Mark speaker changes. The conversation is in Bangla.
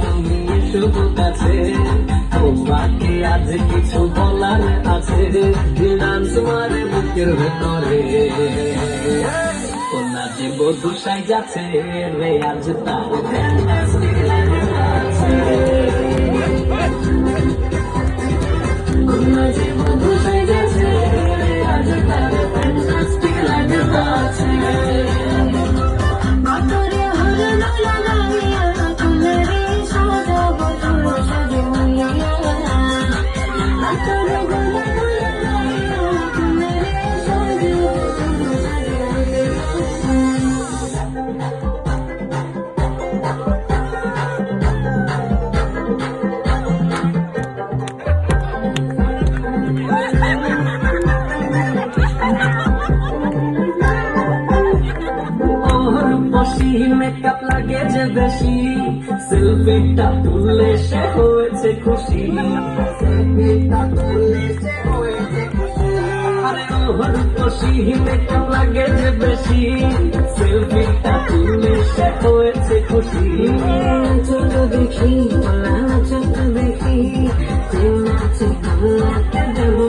Speaker 1: তুমি শুধু কাছে, তোমাকে আজ কিছু বলার আছে, ডান্স মারে বুকের ভেতরে। কন্যা যে বধূ সাই যাচ্ছে রে, আজ তার ফ্যান্টাস্টিক লাগছে। কন্যা যে বধূ সাই যাচ্ছে রে, আজ তার ফ্যান্টাস্টিক লাগছে। মেকআপ লাগে যে বেশি, সেলফিটা তুললে সে হয়েছে খুশি, সেলফিটা তুললে সে হয়েছে খুশি। আরে ওর খুশি মেকআপ লাগে যে বেশি, সেলফিটা তুললে সে হয়েছে খুশি। ছোট দেখি ছোট দেখি, নাচে দেবো